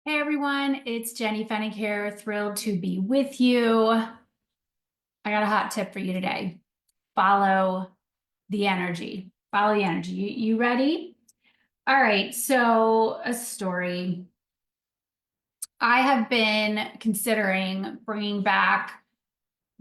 Hey everyone, it's Jenny Fennick here. Thrilled to be with you. I got a hot tip for you today. Follow the energy. Follow the energy. You ready? All right, so a story. I have been considering bringing back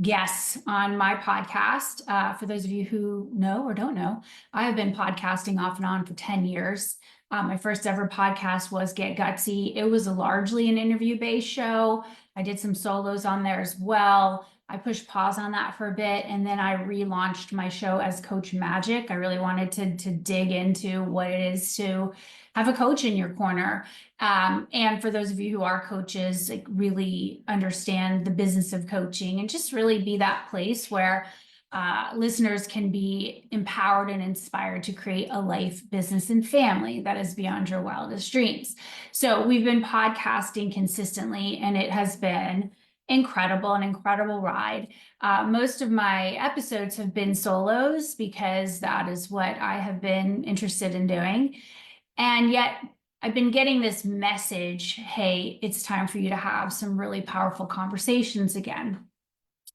guests on my podcast. For those of you who know or don't know, I have been podcasting off and on for 10 years. My first ever podcast was Get Gutsy. It was largely an interview-based show. I did some solos on there as well. I pushed pause on that for a bit, and then I relaunched my show as Coach Magic. I really wanted to dig into what it is to have a coach in your corner. And for those of you who are coaches, like really understand the business of coaching and just really be that place where listeners can be empowered and inspired to create a life, business, and family that is beyond your wildest dreams. So we've been podcasting consistently, and it has been an incredible ride. Most of my episodes have been solos because that is what I have been interested in doing. And yet I've been getting this message, hey, it's time for you to have some really powerful conversations again.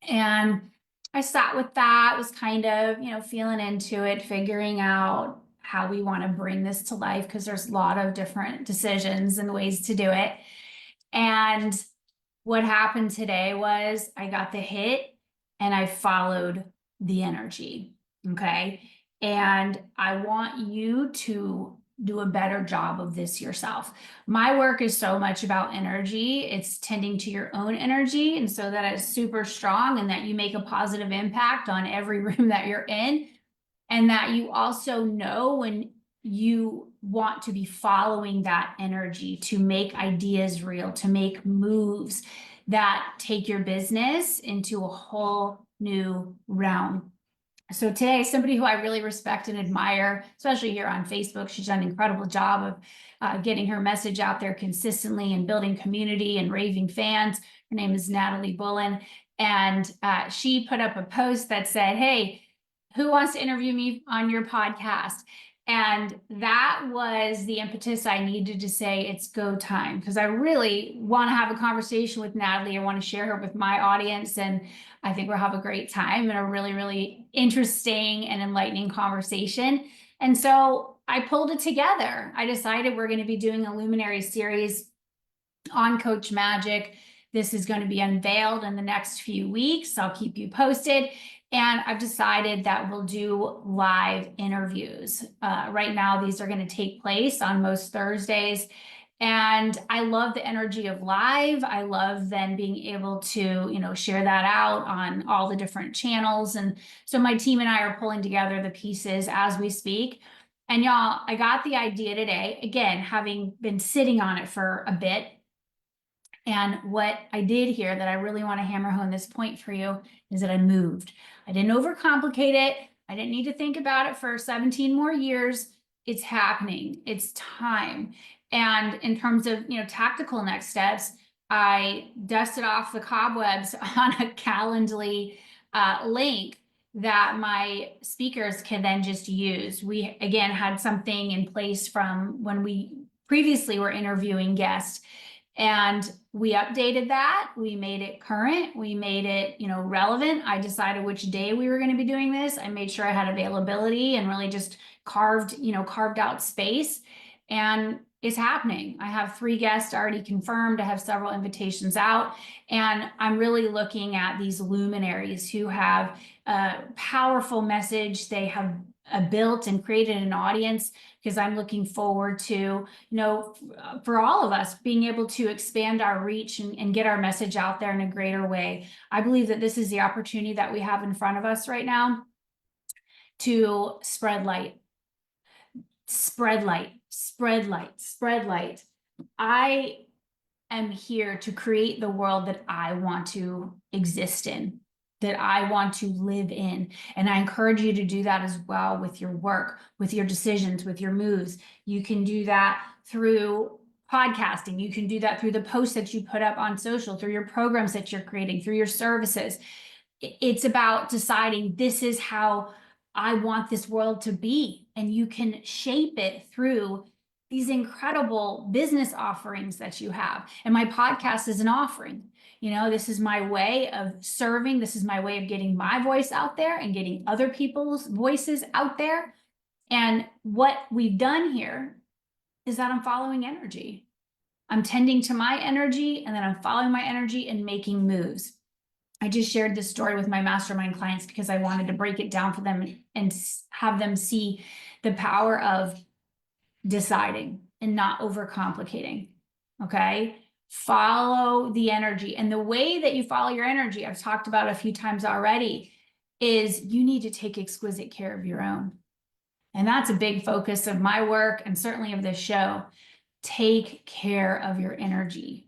And I sat with that, was kind of, feeling into it, figuring out how we want to bring this to life because there's a lot of different decisions and ways to do it. And what happened today was I got the hit and I followed the energy. Okay. And I want you to do a better job of this yourself. My work is so much about energy. It's tending to your own energy, and so that it's super strong and that you make a positive impact on every room that you're in. And that you also know when you want to be following that energy to make ideas real, to make moves that take your business into a whole new realm. So today, somebody who I really respect and admire, especially here on Facebook, she's done an incredible job of getting her message out there consistently and building community and raving fans. Her name is Natalie Bullen. And she put up a post that said, hey, who wants to interview me on your podcast? And that was the impetus I needed to say it's go time, because I really want to have a conversation with Natalie. I want to share her with my audience, and I think we'll have a great time and a really, really interesting and enlightening conversation. And so I pulled it together. I decided we're going to be doing a Luminary series on Coach Magic. This is going to be unveiled in the next few weeks. I'll keep you posted. And I've decided that we'll do live interviews. Right now, these are going to take place on most Thursdays. And I love the energy of live. I love then being able to, share that out on all the different channels. And so my team and I are pulling together the pieces as we speak. And y'all, I got the idea today, again, having been sitting on it for a bit. And what I did here that I really want to hammer home this point for you is that I moved. I didn't overcomplicate it. I didn't need to think about it for 17 more years. It's happening. It's time. And in terms of, tactical next steps, I dusted off the cobwebs on a Calendly link that my speakers can then just use. We, again, had something in place from when we previously were interviewing guests. And we updated that. We made it current. We made it, relevant. I decided which day we were going to be doing this. I made sure I had availability and really just carved out space. And it's happening. I have 3 guests already confirmed. I have several invitations out. And I'm really looking at these luminaries who have a powerful message. They have built and created an audience, because I'm looking forward to, for all of us being able to expand our reach and get our message out there in a greater way. I believe that this is the opportunity that we have in front of us right now to spread light, spread light, spread light, spread light. I am here to create the world that I want to exist in, that I want to live in. And I encourage you to do that as well with your work, with your decisions, with your moves. You can do that through podcasting. You can do that through the posts that you put up on social, through your programs that you're creating, through your services. It's about deciding this is how I want this world to be. And you can shape it through these incredible business offerings that you have. And my podcast is an offering. You know, this is my way of serving. This is my way of getting my voice out there and getting other people's voices out there. And what we've done here is that I'm following energy. I'm tending to my energy, and then I'm following my energy and making moves. I just shared this story with my mastermind clients because I wanted to break it down for them and have them see the power of deciding and not overcomplicating. Okay. Follow the energy. And the way that you follow your energy, I've talked about a few times already, is you need to take exquisite care of your own. And that's a big focus of my work and certainly of this show. Take care of your energy.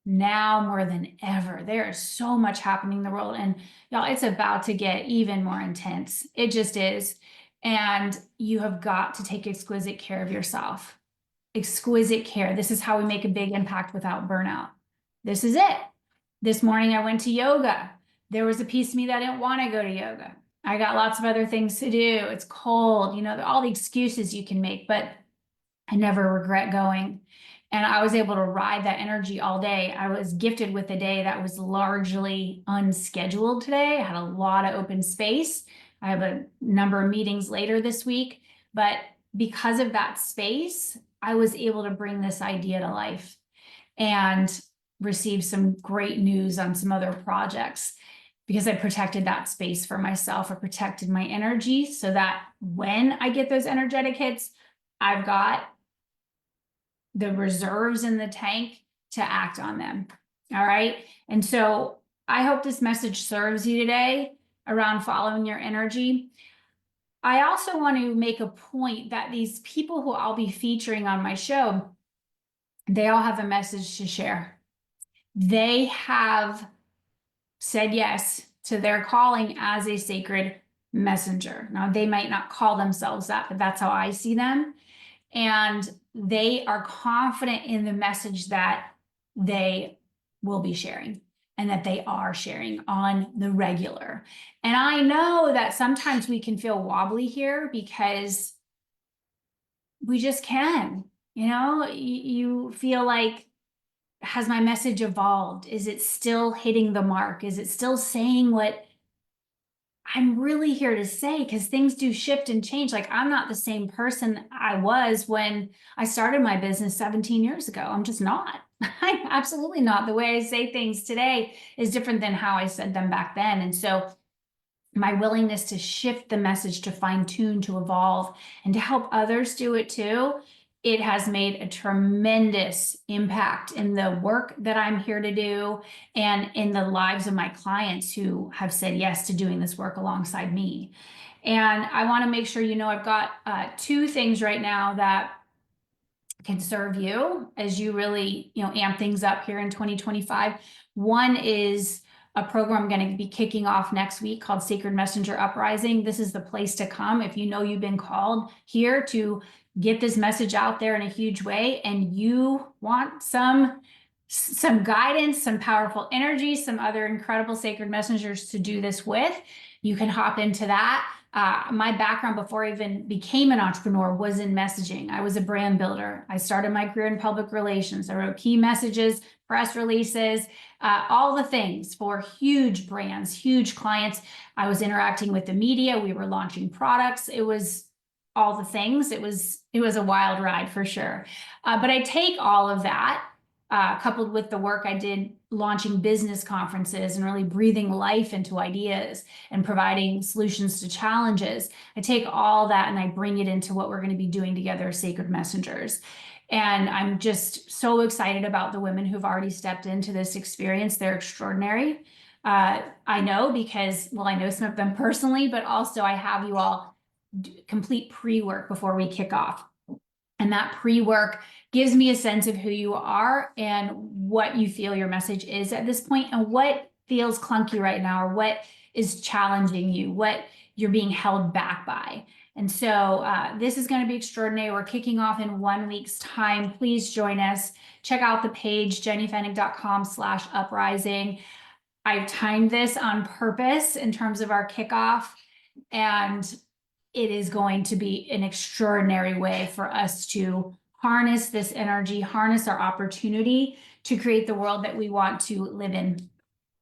Now more than ever, there is so much happening in the world, and y'all, it's about to get even more intense. It just is. And you have got to take exquisite care of yourself. Exquisite care. This is how we make a big impact without burnout. This is it. This morning I went to yoga. There was a piece of me that didn't want to go to yoga. I got lots of other things to do. It's cold, you know, all the excuses you can make, but I never regret going. And I was able to ride that energy all day. I was gifted with a day that was largely unscheduled today. I had a lot of open space. I have a number of meetings later this week, but because of that space, I was able to bring this idea to life and receive some great news on some other projects because I protected that space for myself. I protected my energy so that when I get those energetic hits, I've got the reserves in the tank to act on them. All right. And so I hope this message serves you today around following your energy. I also want to make a point that these people who I'll be featuring on my show, they all have a message to share. They have said yes to their calling as a sacred messenger. Now, they might not call themselves that, but that's how I see them. And they are confident in the message that they will be sharing and that they are sharing on the regular. And I know that sometimes we can feel wobbly here because we just can, you know, you feel like, has my message evolved? Is it still hitting the mark? Is it still saying what I'm really here to say? Because things do shift and change. Like, I'm not the same person I was when I started my business 17 years ago. I'm just not. I'm absolutely not. The way I say things today is different than how I said them back then. And so my willingness to shift the message, to fine tune, to evolve, and to help others do it too, it has made a tremendous impact in the work that I'm here to do and in the lives of my clients who have said yes to doing this work alongside me. And I want to make sure you know I've got two things right now that can serve you as you really, you know, amp things up here in 2025. One is a program I'm going to be kicking off next week called Sacred Messenger Uprising. This is the place to come if you know you've been called here to get this message out there in a huge way and you want some guidance, some powerful energy, some other incredible sacred messengers to do this with. You can hop into that. My background before I even became an entrepreneur was in messaging. I was a brand builder. I started my career in public relations. I wrote key messages, press releases, all the things for huge brands, huge clients. I was interacting with the media. We were launching products. It was all the things. It was a wild ride for sure. But I take all of that coupled with the work I did launching business conferences and really breathing life into ideas and providing solutions to challenges. I take all that and I bring it into what we're going to be doing together as Sacred Messengers. And I'm just so excited about the women who've already stepped into this experience. They're extraordinary. I know because, well, I know some of them personally, but also I have you all complete pre-work before we kick off. And that pre-work gives me a sense of who you are and what you feel your message is at this point and what feels clunky right now or what is challenging you, what you're being held back by. And so this is going to be extraordinary. We're kicking off in 1 week's time. Please join us. Check out the page, jennyfennig.com/uprising. I've timed this on purpose in terms of our kickoff. And it is going to be an extraordinary way for us to harness this energy, harness our opportunity to create the world that we want to live in.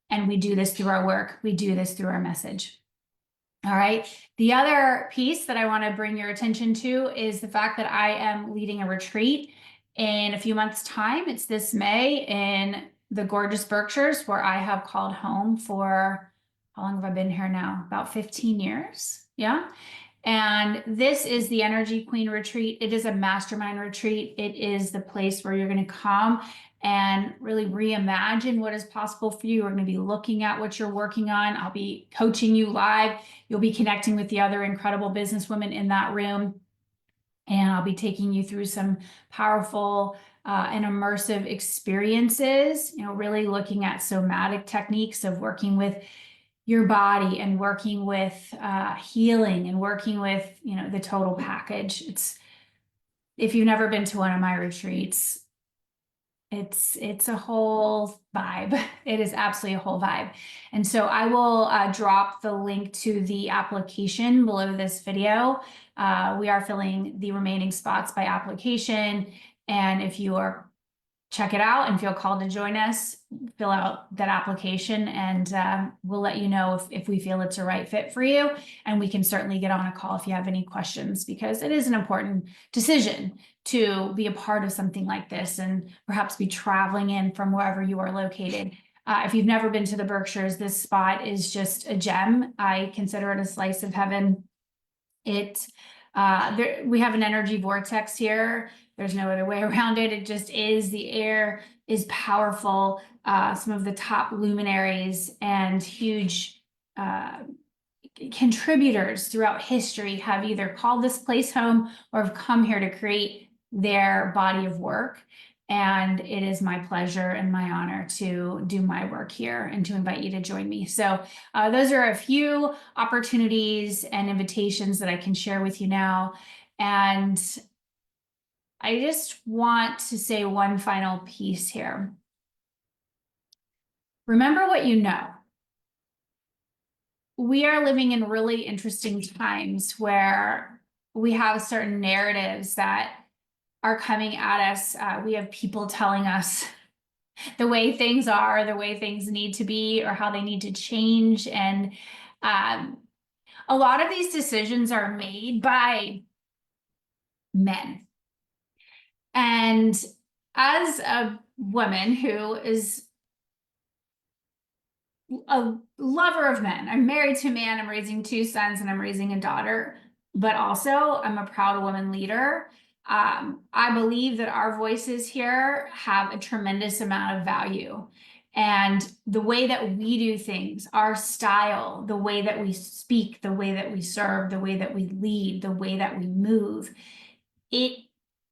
And we do this through our work. We do this through our message. All right. The other piece that I want to bring your attention to is the fact that I am leading a retreat in a few months' time. It's this May in the gorgeous Berkshires, where I have called home for, how long have I been here now? About 15 years. Yeah. And this is the Energy Queen Retreat. It is a mastermind retreat. It is the place where you're going to come and really reimagine what is possible for you. We're going to be looking at what you're working on. I'll be coaching you live. You'll be connecting with the other incredible businesswomen in that room. And I'll be taking you through some powerful and immersive experiences, really looking at somatic techniques of working with your body and working with healing and working with, the total package. If you've never been to one of my retreats, it's a whole vibe. It is absolutely a whole vibe. And so I will drop the link to the application below this video. We are filling the remaining spots by application. And if you are check it out and feel called to join us, fill out that application, and we'll let you know if we feel it's a right fit for you. And we can certainly get on a call if you have any questions, because it is an important decision to be a part of something like this and perhaps be traveling in from wherever you are located. If you've never been to the Berkshires, this spot is just a gem. I consider it a slice of heaven. We have an energy vortex here. There's no other way around it. It just is. The air is powerful. Some of the top luminaries and huge contributors throughout history have either called this place home or have come here to create their body of work. And it is my pleasure and my honor to do my work here and to invite you to join me. So those are a few opportunities and invitations that I can share with you now. And I just want to say one final piece here. Remember what you know. We are living in really interesting times where we have certain narratives that are coming at us. We have people telling us the way things are, the way things need to be, or how they need to change. And a lot of these decisions are made by men. And as a woman who is a lover of men, I'm married to a man, I'm raising 2 sons, and I'm raising a daughter, but also I'm a proud woman leader. I believe that our voices here have a tremendous amount of value. And the way that we do things, our style, the way that we speak, the way that we serve, the way that we lead, the way that we move, it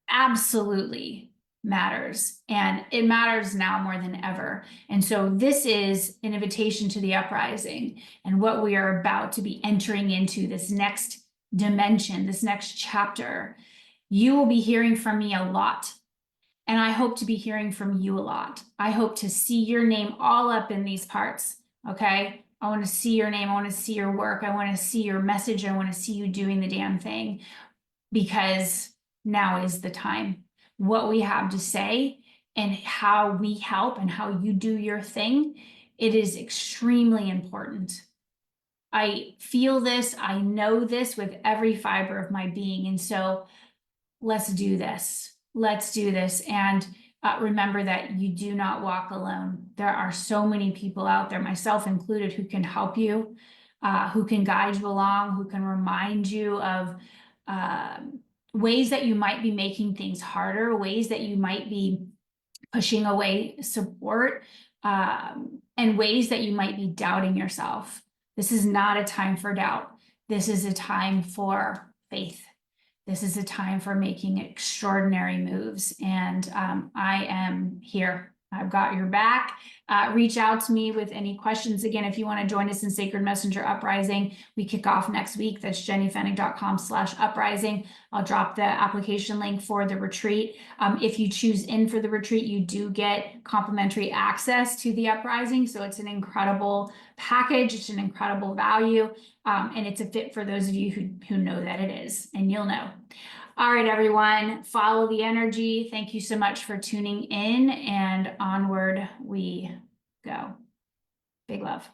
absolutely matters. And it matters now more than ever. And so this is an invitation to the uprising and what we are about to be entering into, this next dimension, this next chapter. You will be hearing from me a lot. And I hope to be hearing from you a lot. I hope to see your name all up in these parts. Okay. I want to see your name. I want to see your work. I want to see your message. I want to see you doing the damn thing, because now is the time. What we have to say and how we help and how you do your thing, it is extremely important. I feel this. I know this with every fiber of my being. And so let's do this. Let's do this. And remember that you do not walk alone. There are so many people out there, myself included, who can help you, who can guide you along, who can remind you of ways that you might be making things harder, ways that you might be pushing away support, and ways that you might be doubting yourself. This is not a time for doubt. This is a time for faith. This is a time for making extraordinary moves. And I am here. I've got your back. Reach out to me with any questions. Again, if you want to join us in Sacred Messenger Uprising, we kick off next week. That's jennyfennig.com/uprising. I'll drop the application link for the retreat. If you choose in for the retreat, you do get complimentary access to the uprising. So it's an incredible package. It's an incredible value. And it's a fit for those of you who know that it is, and you'll know. All right, everyone, follow the energy. Thank you so much for tuning in, and onward we go. Big love.